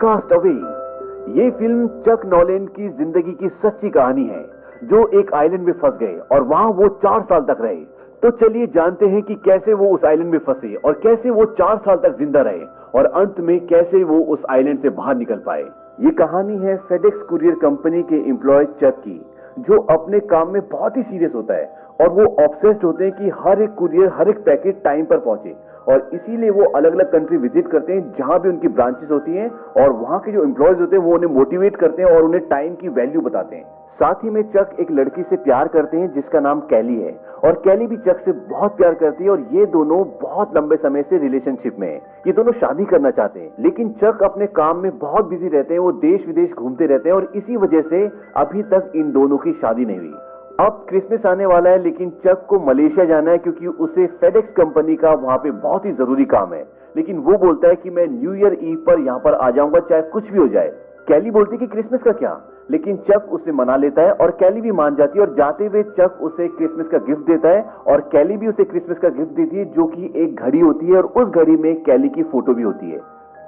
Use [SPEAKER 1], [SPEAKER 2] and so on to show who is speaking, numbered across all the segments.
[SPEAKER 1] Cast away. ये film Chuck Noland की जिंदगी की सच्ची कहानी है, जो एक आइलैंड में फंस गए और वहां वो 4 साल तक रहे। तो चलिए जानते हैं कि कैसे वो उस आइलैंड में फंसे और कैसे वो 4 साल तक जिंदा रहे और अंत में कैसे वो उस आइलैंड से बाहर निकल पाए। ये कहानी है फेडेक्स कुरियर कंपनी के एम्प्लॉय चक की, जो अपने काम में बहुत ही सीरियस होता है और वो ऑब्सेस्ड होते हैं कि हर एक कुरियर, हर एक पैकेट टाइम पर पहुंचे, और इसीलिए वो अलग अलग कंट्री विजिट करते हैं जहां भी उनकी ब्रांचेस होती हैं, और वहां के जो एम्प्लॉयज होते हैं वो उन्हें मोटिवेट करते हैं और उन्हें टाइम की वैल्यू बताते हैं। साथ ही में चक एक लड़की से प्यार करते हैं जिसका नाम कैली है, और कैली भी चक से बहुत प्यार करती है और ये दोनों बहुत लंबे समय से रिलेशनशिप में हैं। ये दोनों शादी करना चाहते हैं, लेकिन चक अपने काम में बहुत बिजी रहते हैं, वो देश विदेश घूमते रहते हैं और इसी वजह से अभी तक इन दोनों की शादी नहीं हुई। अब क्रिसमस आने वाला है, लेकिन चक को मलेशिया जाना है क्योंकि उसे फेडेक्स कंपनी का वहां पे बहुत ही जरूरी काम है। लेकिन वो बोलता है कि मैं न्यू ईयर ईव पर यहां पर आ जाऊंगा, चाहे कुछ भी हो जाए। कैली बोलती है कि क्रिसमस का क्या, लेकिन चक उसे मना लेता है और कैली भी मान जाती है, और जाते हुए चक उसे क्रिसमस का गिफ्ट देता है और कैली भी उसे क्रिसमस का गिफ्ट देती है, जो कि एक घड़ी होती है, और उस घड़ी में कैली की फोटो भी होती है।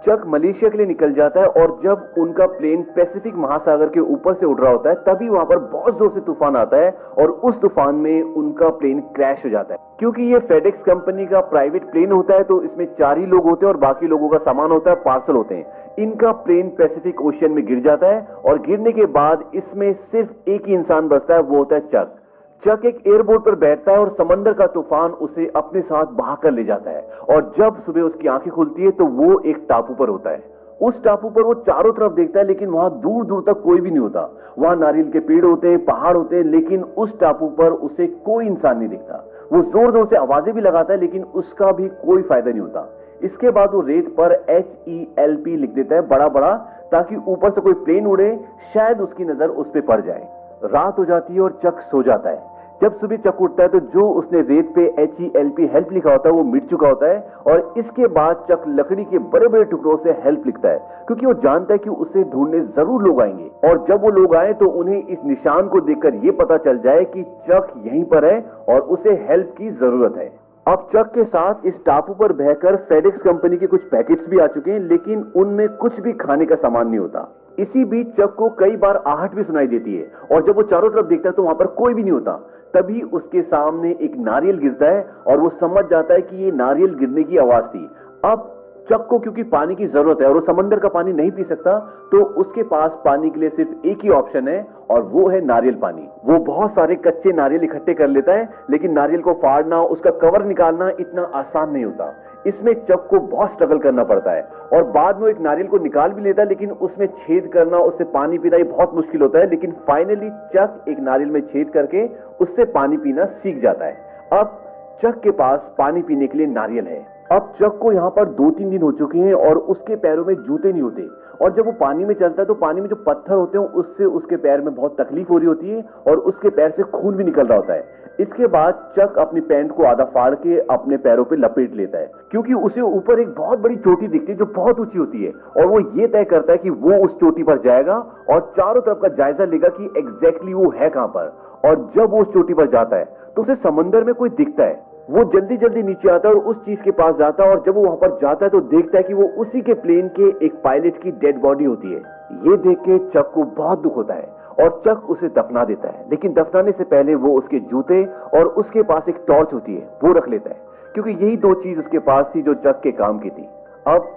[SPEAKER 1] चक मलेशिया के लिए निकल जाता है और जब उनका प्लेन पैसिफिक महासागर के ऊपर से उड़ रहा होता है तभी वहां पर बहुत जोर से तूफान आता है और उस तूफान में उनका प्लेन क्रैश हो जाता है। क्योंकि ये फेडेक्स कंपनी का प्राइवेट प्लेन होता है तो इसमें 4 ही लोग होते हैं और बाकी लोगों का सामान होता है, पार्सल होते हैं। इनका प्लेन पैसिफिक ओशियन में गिर जाता है और गिरने के बाद इसमें सिर्फ एक ही इंसान बचता है, वो होता है चक। चक एक एयरबोट पर बैठता है और समंदर का तूफान उसे अपने साथ बहा कर ले जाता है, और जब सुबह उसकी आंखें खुलती है तो वो एक टापू पर होता है। उस टापू पर वो चारों तरफ देखता है, लेकिन वहां दूर दूर तक कोई भी नहीं होता। वहां नारियल के पेड़ होते हैं, पहाड़ होते हैं, लेकिन उस टापू पर उसे कोई इंसान नहीं दिखता। वो जोर जोर से आवाजें भी लगाता है, लेकिन उसका भी कोई फायदा नहीं होता। इसके बाद वो रेत पर HELP लिख देता है बड़ा बड़ा, ताकि ऊपर से कोई प्लेन उड़े, शायद उसकी नजर उस पर पड़ जाए। रात हो जाती है और चक सो जाता है। जब सुबह चक उठता है तो जो उसने रेत पे HELP हेल्प लिखा होता है वो मिट चुका होता है, और इसके बाद चक लकड़ी के बड़े बड़े टुकड़ों से हेल्प लिखता है, क्योंकि वो जानता है कि उसे ढूंढने जरूर लोग आएंगे, और जब वो लोग आए तो उन्हें इस निशान को देखकर ये पता चल जाए कि चक यहीं पर है और उसे हेल्प की जरूरत है। अब चक के साथ इस टापू पर बहकर फेडेक्स कंपनी के कुछ पैकेट्स भी आ चुके हैं, लेकिन उनमें कुछ भी खाने का सामान नहीं होता। इसी बीच चक को कई बार आहट भी सुनाई देती है, और जब वो चारों तरफ देखता है तो वहां पर कोई भी नहीं होता। तभी उसके सामने एक नारियल गिरता है और वो समझ जाता है कि ये नारियल गिरने की आवाज थी। अब चक को क्योंकि पानी की जरूरत है और वो समंदर का पानी नहीं पी सकता, तो उसके पास पानी के लिए सिर्फ एक ही ऑप्शन है, और वो है नारियल पानी। वो बहुत सारे कच्चे नारियल इकट्ठे कर लेता है, लेकिन नारियल को फाड़ना, उसका कवर निकालना इतना आसान नहीं होता। इसमें चक को बहुत स्ट्रगल करना पड़ता है, और बाद में एक नारियल को निकाल भी लेता है, लेकिन उसमें छेद करना, उससे पानी पीना ये बहुत मुश्किल होता है। लेकिन फाइनली चक एक नारियल में छेद करके उससे पानी पीना सीख जाता है। अब चक के पास पानी पीने के लिए नारियल है। अब चक को यहाँ पर 2-3 दिन हो चुके हैं और उसके पैरों में जूते नहीं होते, और जब वो पानी में चलता है तो पानी में जो पत्थर होते हैं उससे उसके पैर में बहुत तकलीफ हो रही होती है, और उसके पैर से खून भी निकल रहा होता है। इसके बाद चक अपनी पैंट को आधा फाड़ के अपने पैरों पे लपेट लेता है, क्योंकि उसे ऊपर एक बहुत बड़ी चोटी दिखती है जो बहुत ऊंची होती है, और वो ये तय करता है कि वो उस चोटी पर जाएगा और चारों तरफ का जायजा लेगा कि एग्जैक्टली वो है कहां पर। और जब वो उस चोटी पर जाता है तो उसे समंदर में कोई दिखता है। वो जल्दी जल्दी नीचे आता है और उस चीज के पास जाता है, और जब वो वहां पर जाता है तो देखता है कि वो उसी के प्लेन के एक पायलट की डेड बॉडी होती है। ये देख के चक को बहुत दुख होता है और चक उसे दफना देता है, लेकिन दफनाने से पहले वो उसके जूते और उसके पास एक टॉर्च होती है वो रख लेता है, क्योंकि यही 2 चीज उसके पास थी जो चक के काम की थी। अब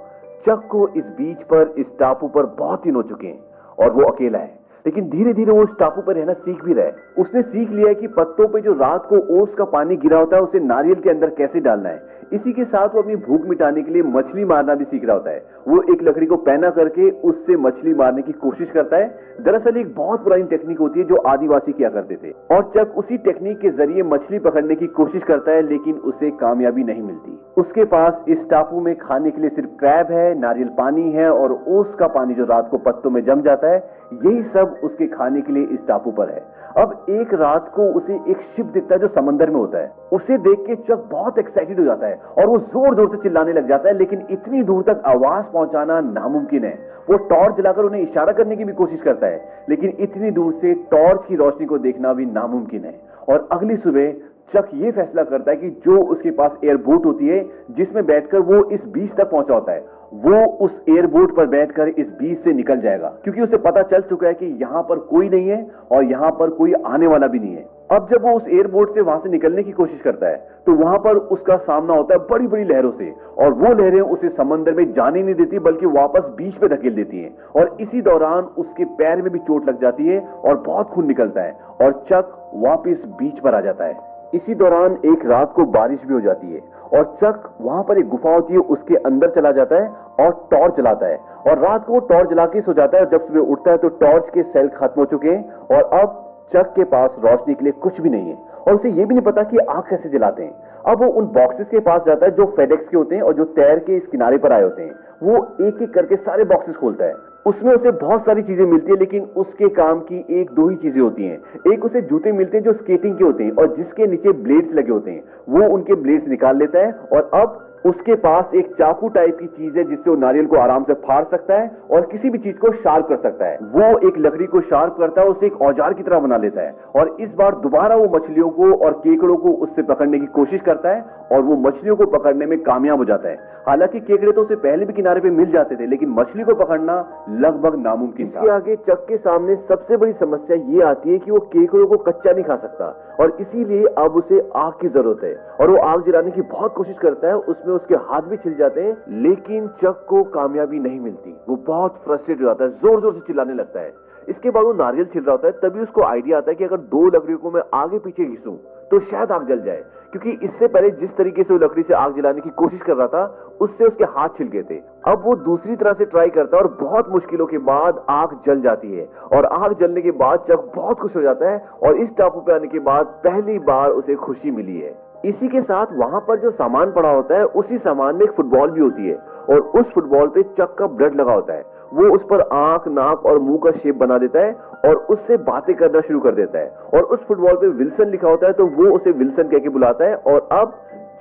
[SPEAKER 1] चक को इस बीच पर, इस टापू पर बहुत दिन हो चुके हैं और वो अकेला है, लेकिन धीरे धीरे वो उस टापू पर रहना सीख भी रहा है। उसने सीख लिया है कि पत्तों पे जो रात को ओस का पानी गिरा होता है उसे नारियल के अंदर कैसे डालना है। इसी के साथ वो अपनी भूख मिटाने के लिए मछली मारना भी सीख रहा होता है। वो एक लकड़ी को पैना करके उससे मछली मारने की कोशिश करता है। दरअसल एक बहुत पुरानी टेक्निक होती है जो आदिवासी किया करते थे, और चक उसी टेक्निक के जरिए मछली पकड़ने की कोशिश करता है, लेकिन उसे कामयाबी नहीं मिलती। उसके पास इस टापू में खाने के लिए सिर्फ क्रैब है, नारियल पानी है और ओस का पानी जो रात को पत्तों में जम जाता है, यही सब उसके खाने के लिए इस टापू पर है। अब एक रात को उसे एक शिप दिखता है जो समंदर में होता है। उसे देख के चक बहुत एक्साइटेड हो जाता है और वो जोर जोर से चिल्लाने लग जाता है, लेकिन इतनी दूर तक आवाज पहुंचाना नामुमकिन है। वो टॉर्च जलाकर उन्हें इशारा करने की भी कोशिश करता है, लेकिन इतनी दूर से टॉर्च की रोशनी को देखना भी नामुमकिन है। और अगली सुबह चक ये फैसला करता है कि जो उसके पास एयरबोट होती है जिसमें बैठकर वो इस बीच तक पहुंचा होता है, वो उस एयरबोट पर बैठकर इस बीच से निकल जाएगा, क्योंकि उसे पता चल चुका है कि यहां पर कोई नहीं है और यहां पर कोई आने वाला भी नहीं है। अब जब वो उस एयरबोट से वहां से निकलने की कोशिश करता है तो वहां पर उसका सामना होता है बड़ी बड़ी लहरों से, और वो लहरें उसे समंदर में जाने नहीं देती बल्कि वापस बीच पे धकेल देती हैं, और इसी दौरान उसके पैर में भी चोट लग जाती है और बहुत खून निकलता है और चक वापस बीच पर आ जाता है। इसी दौरान एक रात को बारिश भी हो जाती है और चक वहां पर एक गुफा होती है उसके अंदर चला जाता है और टॉर्च जलाता है, और रात को वो टॉर्च जला के सो जाता है। जब सुबह उठता है तो टॉर्च के सेल खत्म हो चुके हैं और अब चक के पास रोशनी के लिए कुछ भी नहीं है, और उसे यह भी नहीं पता कि आग कैसे जलाते हैं। अब वो उन बॉक्सेस के पास जाता है जो फेडेक्स के होते हैं और जो तैर के इस किनारे पर आए होते हैं। वो एक एक करके सारे बॉक्सेस खोलता है, उसमें उसे बहुत सारी चीजें मिलती है, लेकिन उसके काम की एक दो ही चीजें होती हैं। एक उसे जूते मिलते हैं जो स्केटिंग के होते हैं और जिसके नीचे ब्लेड्स लगे होते हैं, वो उनके ब्लेड्स निकाल लेता है, और अब उसके पास एक चाकू टाइप की चीज है जिससे वो नारियल को आराम से फाड़ सकता है और किसी भी चीज को शार्प कर सकता है। वो एक लकड़ी को शार्प करता है, उसे एक औजार की तरह बना लेता है, और इस बार दोबारा वो मछलियों को और केकड़ों को उससे पकड़ने की कोशिश करता है और वो मछलियों को पकड़ने में कामयाब हो जाता है। हालांकि केकड़े तो उसे पहले भी किनारे पे मिल जाते थे, लेकिन मछली को पकड़ना लगभग नामुमकिन था। इसके आगे चक के सामने सबसे बड़ी समस्या ये आती है कि वो केकड़ों को कच्चा नहीं खा सकता, और इसीलिए अब उसे आग की जरूरत है, और वो आग जलाने की बहुत कोशिश करता है। उसमें उसके हाथ भी छिल जाते हैं, लेकिन चक को कामयाबी नहीं मिलती। वो बहुत फ्रस्ट्रेट हो जाता है, जोर जोर से चिल्लाने लगता है। इसके बाद वो नारियल छिल रहा होता है, तभी उसको आइडिया आता है कि अगर दो लकड़ियों को मैं आगे पीछे घिसूं तो शायद आग जल जाए, क्योंकि इससे पहले जिस तरीके से वो लकड़ी से आग जलाने की कोशिश कर रहा था उससे उसके हाथ छिल गए थे। अब वो दूसरी तरह से ट्राई करता है और बहुत मुश्किलों के बाद आग जल जाती है, और आग जलने के बाद चक बहुत खुश हो जाता है, और इस टापू पे आने के बाद पहली बार उसे खुशी मिली है। इसी के साथ वहां पर जो सामान पड़ा होता है उसी सामान में एक फुटबॉल भी होती है, और उस फुटबॉल पे चक का ब्लड लगा होता है। वो उस पर आंख, नाक और मुंह का शेप बना देता है और उससे बातें करना शुरू कर देता है, और उस फुटबॉल पे विल्सन लिखा होता है तो वो उसे विल्सन कह के बुलाता है। और अब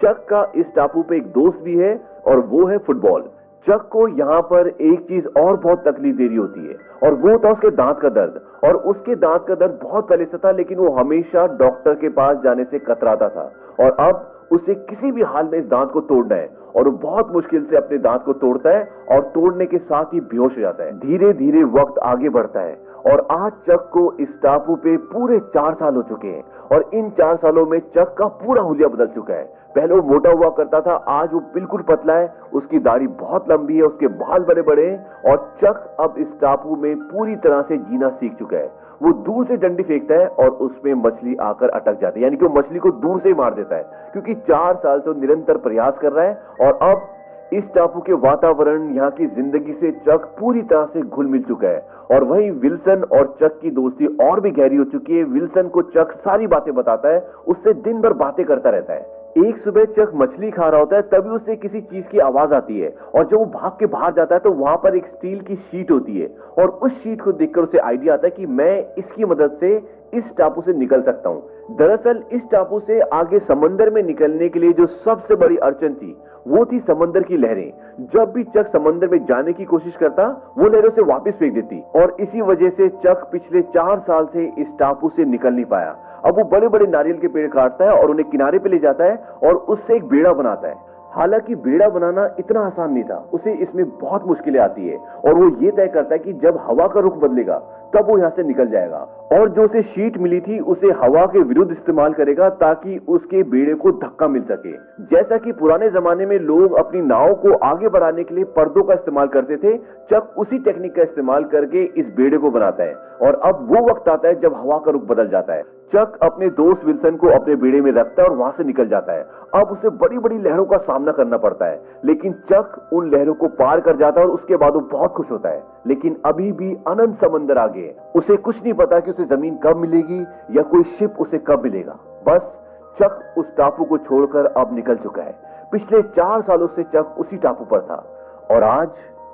[SPEAKER 1] चक का इस टापू पे एक दोस्त भी है और वो है फुटबॉल। चक को यहाँ पर एक चीज और बहुत तकलीफ दे रही होती है, और वो था उसके दांत का दर्द। और उसके दांत का दर्द बहुत पहले से था, लेकिन वो हमेशा डॉक्टर के पास जाने से कतराता था, और अब उसे किसी भी हाल में इस दांत को तोड़ना है, और वो बहुत मुश्किल से अपने दांत को तोड़ता है और तोड़ने के साथ ही बेहोश हो जाता है। धीरे धीरे वक्त आगे बढ़ता है और आज चक को इस टापू पे पूरे 4 साल हो चुके हैं, और इन 4 सालों में चक का पूरा हुलिया बदल चुका है। पहले वो मोटा हुआ करता था, आज वो बिल्कुल पतला है, उसकी दाढ़ी बहुत लंबी है, उसके बाल बड़े बड़े हैं, और चक अब इस टापू में पूरी तरह से जीना सीख चुका है। वो दूर से डंडी फेंकता है और उसमें मछली आकर अटक जाती है, यानी कि वो मछली को दूर से ही मार देता है, क्योंकि 4 साल से वो निरंतर प्रयास कर रहा है। और अब इस टापू के वातावरण, यहाँ की जिंदगी से चक पूरी तरह से घुल मिल चुका है, और वहीं विल्सन और चक की दोस्ती और भी गहरी हो चुकी है। विल्सन को चक सारी बातें बताता है, उससे दिन भर बातें करता रहता है। एक सुबह चक मछली खा रहा होता है, तभी उसे किसी चीज की आवाज आती है, और जब वो भाग के बाहर जाता है तो वहां पर एक स्टील की शीट होती है, और उस शीट को देखकर उसे आइडिया आता है कि मैं इसकी मदद से इस टापू से निकल सकता हूं। दरअसल इस टापू से आगे समंदर में निकलने के लिए जो सबसे बड़ी अड़चन थी वो थी समंदर की लहरें। जब भी चक समंदर में जाने की कोशिश करता, वो लहरों से वापस फेंक देती, और इसी वजह से चक पिछले 4 साल से इस टापू से निकल नहीं पाया। अब वो बड़े बड़े नारियल के पेड़ काटता है और उन्हें किनारे पे ले जाता है और उससे एक बेड़ा बनाता है। हालांकि बेड़ा बनाना इतना आसान नहीं था, उसे इसमें बहुत मुश्किलें आती है, और वो ये तय करता है कि जब हवा का रुख बदलेगा तब वो यहाँ से निकल जाएगा, और जो उसे शीट मिली थी उसे हवा के विरुद्ध इस्तेमाल करेगा ताकि उसके बेड़े को धक्का मिल सके। जैसा कि पुराने जमाने में लोग अपनी नाव को आगे बढ़ाने के लिए पर्दों का इस्तेमाल करते थे, चक उसी टेक्निक का इस्तेमाल करके इस बेड़े को बनाता है। और अब वो वक्त आता है जब हवा का रुख बदल जाता है। चक अपने दोस्त विल्सन को अपने बेड़े में रखता है और वहां से निकल जाता है। अब उसे बड़ी बड़ी लहरों का सामना करना पड़ता है, लेकिन चक उन लहरों को पार कर जाता है और उसके बाद वो बहुत खुश होता है। लेकिन अभी भी अनंत समंदर आगे है, उसे कुछ नहीं पता कि उसे जमीन कब मिलेगी या कोई शिप उसे कब मिलेगा। बस चक उस टापू को छोड़कर अब निकल चुका है। पिछले 4 सालों से चक उसी टापू पर था, और आज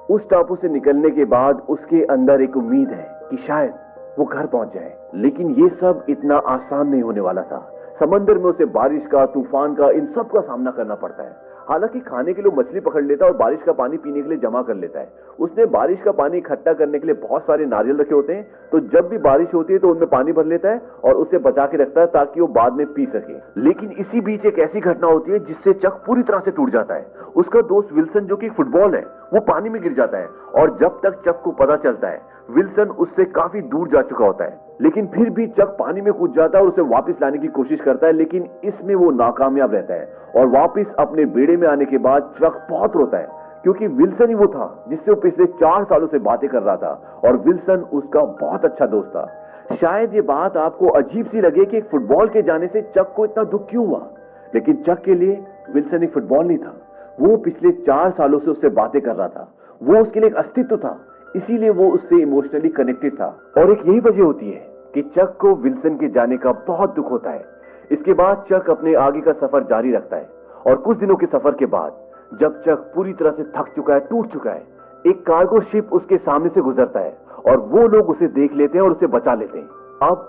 [SPEAKER 1] उस टापू से निकलने के बाद उसके अंदर एक उम्मीद है कि शायद वो घर पहुंच जाए। लेकिन ये सब इतना आसान नहीं होने वाला था। समंदर में उसे बारिश का, तूफान का, इन सब का सामना करना पड़ता है। हालांकि खाने के लिए मछली पकड़ लेता है और बारिश का पानी पीने के लिए जमा कर लेता है। उसने बारिश का पानी इकट्ठा करने के लिए बहुत सारे नारियल रखे होते हैं, तो जब भी बारिश होती है तो उनमें पानी भर लेता है और उसे बचा के रखता है ताकि वो बाद में पी सके। लेकिन इसी बीच एक ऐसी घटना होती है जिससे चक पूरी तरह से टूट जाता है। उसका दोस्त विल्सन, जो कि फुटबॉल है, वो पानी में गिर जाता है और जब तक चक को पता चलता है विल्सन उससे काफी दूर जा चुका होता है। लेकिन फिर भी चक पानी में कूद जाता है और उसे वापस लाने की कोशिश करता है, लेकिन इसमें वो नाकामयाब रहता है और वापस अपने बेड़े में आने के बाद चक बहुत रोता है क्योंकि विल्सन ही वो था जिससे वो पिछले 4 सालों से बातें कर रहा था और विल्सन उसका बहुत अच्छा दोस्त था। शायद ये बात आपको अजीब सी लगे कि एक फुटबॉल के जाने से चक को इतना दुख क्यों हुआ, लेकिन चक के लिए विल्सन एक फुटबॉल नहीं था। वो पिछले 4 सालों से उससे बातें कर रहा था, वो उसके लिए एक अस्तित्व था, इसीलिए वो उससे इमोशनली कनेक्टेड था। और एक यही वजह होती है कि चक को विल्सन के जाने का बहुत दुख होता है। इसके बाद चक अपने आगे का सफर जारी रखता है और कुछ दिनों के सफर के बाद जब चक पूरी तरह से थक चुका है, टूट चुका है, एक कार्गो शिप उसके सामने से गुजरता है और वो लोग उसे देख लेते हैं और उसे बचा लेते हैं। अब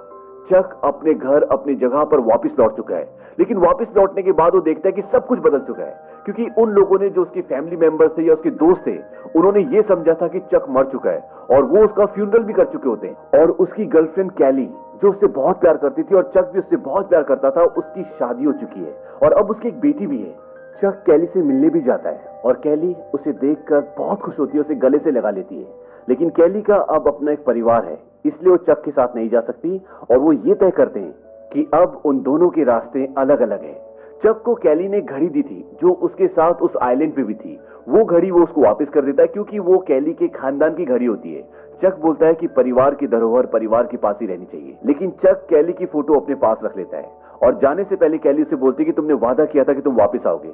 [SPEAKER 1] चक अपने घर, अपनी जगह पर वापस लौट चुका है, लेकिन वापस लौटने के बाद वो देखता है कि सब कुछ बदल चुका है क्योंकि उन लोगों ने, जो उसके फैमिली मेंबर्स थे या उसके दोस्त थे, उन्होंने ये समझा था कि चक मर चुका है और वो उसका फ्यूनरल भी कर चुके होते हैं। और उसकी गर्लफ्रेंड कैली, जो उससे बहुत प्यार करती थी और चक भी उससे बहुत प्यार करता था, उसकी शादी हो चुकी है और अब उसकी एक बेटी भी है। चक कैली से मिलने भी जाता है और कैली उसे देखकर बहुत खुश होती है, उसे गले से लगा लेती है। लेकिन कैली का अब अपना एक परिवार है, इसलिए वो चक के साथ नहीं जा सकती और वो ये तय करते हैं कि अब उन दोनों के रास्ते अलग अलग हैं। चक को कैली ने घड़ी दी थी जो उसके साथ उस आइलैंड पे भी थी, वो घड़ी वो उसको वापस कर देता है क्योंकि वो कैली के खानदान की घड़ी होती है। चक बोलता है कि परिवार की धरोहर परिवार के पास ही रहनी चाहिए, लेकिन चक कैली की फोटो अपने पास रख लेता है और जाने से पहले कैली उसे बोलती है कि तुमने वादा किया था कि तुम वापस आओगे।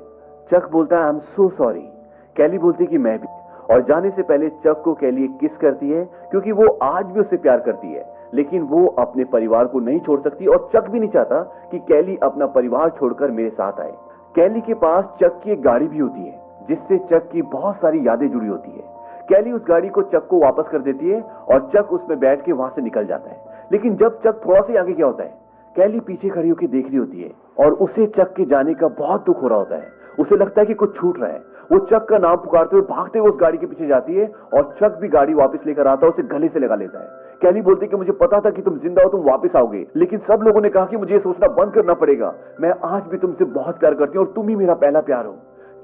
[SPEAKER 1] चक बोलता है आई एम सो सॉरी। कैली बोलती है कि मैं भी। और जाने से पहले चक को कैली एक किस करती है क्योंकि वो आज भी उससे प्यार करती है, लेकिन वो अपने परिवार को नहीं छोड़ सकती और चक भी नहीं चाहता कि कैली अपना परिवार छोड़कर मेरे साथ आए। कैली के पास चक की एक गाड़ी भी होती है जिससे चक की बहुत सारी यादें जुड़ी होती है। कैली उस गाड़ी को चक को वापस कर देती है और चक उसमें बैठ के वहां से निकल जाता है। लेकिन जब चक थोड़ा सा आगे क्या होता है, कैली पीछे खड़ी होकर देख रही होती है और उसे चक के जाने का बहुत दुख हो रहा होता है। उसे लगता है कि कुछ छूट रहा है। वो चक का नाम पुकारते हुए भागते हुए उस गाड़ी के पीछे जाती है और चक भी गाड़ी वापस लेकर आता है, उसे गले से लगा लेता है। कैली बोलती है कि मुझे पता था कि तुम जिंदा हो, तुम वापस आओगे, लेकिन सब लोगों ने कहा कि मुझे ये सोचना बंद करना पड़ेगा। मैं आज भी तुमसे बहुत प्यार करती हूँ और तुम ही मेरा पहला प्यार हो।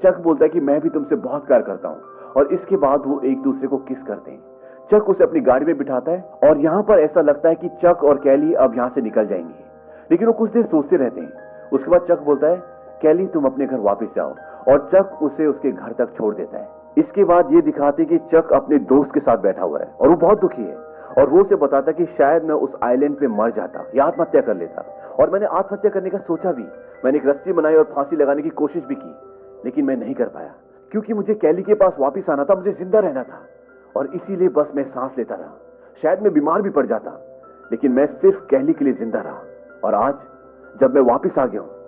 [SPEAKER 1] चक बोलता है कि मैं भी तुमसे बहुत प्यार करता हूँ और इसके बाद वो एक दूसरे को किस करते हैं। चक उसे अपनी गाड़ी में बिठाता है और यहाँ पर ऐसा लगता है कि चक और कैली अब यहाँ से निकल जाएंगे, लेकिन वो कुछ देर सोचते रहते हैं। उसके बाद चक बोलता है कैली तुम अपने घर वापस जाओ और चक उसे उसके घर तक छोड़ देता है। इसके बाद ये दिखाते कि चक अपने दोस्त के साथ बैठा हुआ है और वो बहुत दुखी है और वो उसे बताता कि शायद मैं उस आइलैंड पे मर जाता या आत्महत्या कर लेता, और मैंने आत्महत्या करने का सोचा भी। मैंने एक रस्सी बनाई और फांसी लगाने की कोशिश भी की, लेकिन मैं नहीं कर पाया क्योंकि मुझे कैली के पास वापस आना था, मुझे जिंदा रहना था और इसीलिए बस मैं सांस लेता रहा। शायद मैं बीमार भी पड़ जाता, लेकिन मैं सिर्फ कैली के लिए जिंदा रहा। और आज जब मैं वापस आ गया हूं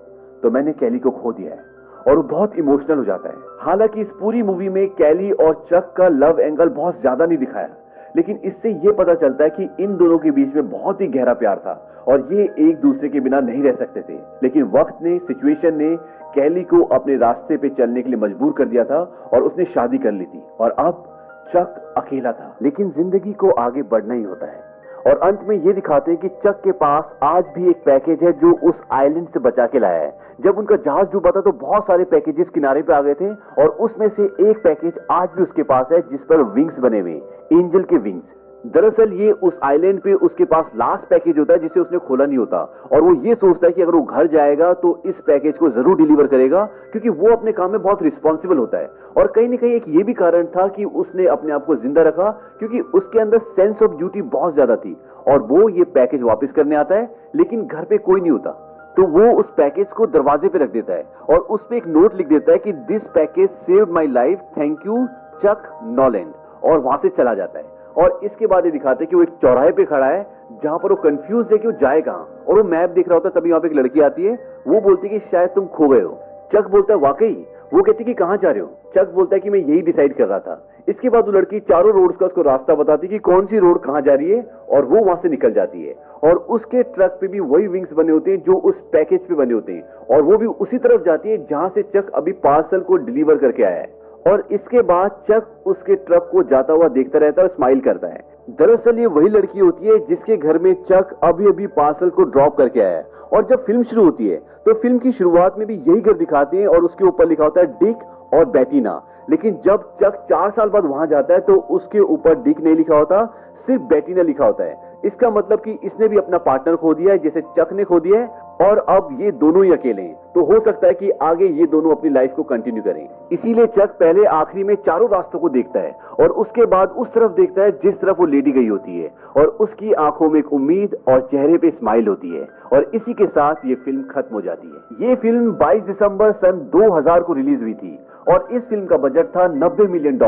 [SPEAKER 1] तो मैंने कैली को खो दिया है और वो बहुत इमोशनल हो जाता है। हालांकि इस पूरी मूवी में कैली और चक का लव एंगल बहुत ज्यादा नहीं दिखाया, लेकिन इससे यह पता चलता है कि इन दोनों के बीच में बहुत ही गहरा प्यार था और ये एक दूसरे के बिना नहीं रह सकते थे। लेकिन वक्त ने, सिचुएशन ने कैली को अपने रास्ते पे चलने के लिए मजबूर कर दिया था और उसने शादी कर ली थी और अब चक अकेला था। लेकिन जिंदगी को आगे बढ़ना ही होता है और अंत में ये दिखाते हैं कि चक के पास आज भी एक पैकेज है जो उस आइलैंड से बचा के लाया है। जब उनका जहाज डूबा था तो बहुत सारे पैकेजेस किनारे पे आ गए थे और उसमें से एक पैकेज आज भी उसके पास है जिस पर विंग्स बने हुए, एंजल के विंग्स। दरअसल ये उस आइलैंड पे उसके पास लास्ट पैकेज होता है जिसे उसने खोला नहीं होता और वो ये सोचता है कि अगर वो घर जाएगा तो इस पैकेज को जरूर डिलीवर करेगा क्योंकि वो अपने काम में बहुत रिस्पॉन्सिबल होता है। और कहीं ना कहीं एक ये भी कारण था कि उसने अपने आप को जिंदा रखा क्योंकि उसके अंदर सेंस ऑफ ड्यूटी बहुत ज्यादा थी और वो ये पैकेज वापस करने आता है, लेकिन घर पे कोई नहीं होता तो वो उस पैकेज को दरवाजे पे रख देता है और उस पे एक नोट लिख देता है कि this package saved my life, thank you Chuck Noland, और वहां से चला जाता है। और इसके बाद ये दिखाते हैं कि वो एक चौराहे पे खड़ा है जहां पर वो कंफ्यूज है कि वो जाए कहां और वो मैप देख रहा होता है। तभी वहां पे एक लड़की आती है, वो बोलती है कि शायद तुम खो गए हो। चक बोलता है वाकई? वो कहती है कि कहां जा रहे हो? चक बोलता है कि मैं यही डिसाइड कर रहा था, इसके बाद वो लड़की चारों रोड्स का उसको रास्ता बताती कि कौन सी रोड कहां जा रही है और वो वहां से निकल जाती है। और उसके ट्रक पे भी वही विंग्स बने होते हैं जो उस पैकेज पे बने होते हैं, और वो भी उसी तरफ जाती है जहां से चक अभी पार्सल को डिलीवर करके आया है। और इसके बाद चक उसके ट्रक को जाता हुआ देखता रहता है और स्माइल करता है। दरअसल ये वही लड़की होती है जिसके घर में चक अभी अभी पार्सल को ड्रॉप करके आया है। और जब फिल्म शुरू होती है तो फिल्म की शुरुआत में भी यही घर दिखाते हैं और उसके ऊपर लिखा होता है डिक और बेटीना। लेकिन जब चक 4 साल बाद वहां जाता है तो उसके ऊपर डिक नहीं लिखा होता, सिर्फ बेटीना लिखा होता है। इसका मतलब कि इसने भी अपना पार्टनर खो दिया है जैसे चक ने खो दिया है, और अब ये दोनों ही अकेले हैं। तो हो सकता है कि आगे ये दोनों अपनी लाइफ को कंटिन्यू करें। इसीलिए चक पहले आखिरी में चारों रास्तों को देखता है और उसके बाद उस तरफ देखता है जिस तरफ वो लेडी गई होती है, और उसकी आंखों में एक उम्मीद और चेहरे पे स्माइल होती है। और इसी के साथ ये फिल्म खत्म हो जाती है। ये फिल्म 22 दिसंबर सन 2000 को रिलीज हुई थी और इस फिल्म का बजट था $90 मिलियन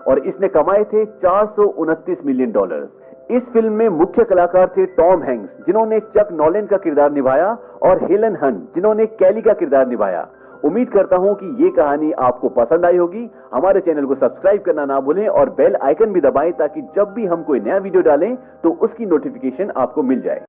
[SPEAKER 1] और इसने कमाए थे $429 मिलियन। इस फिल्म में मुख्य कलाकार थे टॉम हैंक्स जिन्होंने चक नॉलन का किरदार निभाया और हेलन हंट जिन्होंने कैली का किरदार निभाया। उम्मीद करता हूं कि ये कहानी आपको पसंद आई होगी। हमारे चैनल को सब्सक्राइब करना ना भूलें और बेल आइकन भी दबाएं ताकि जब भी हम कोई नया वीडियो डालें तो उसकी नोटिफिकेशन आपको मिल जाए।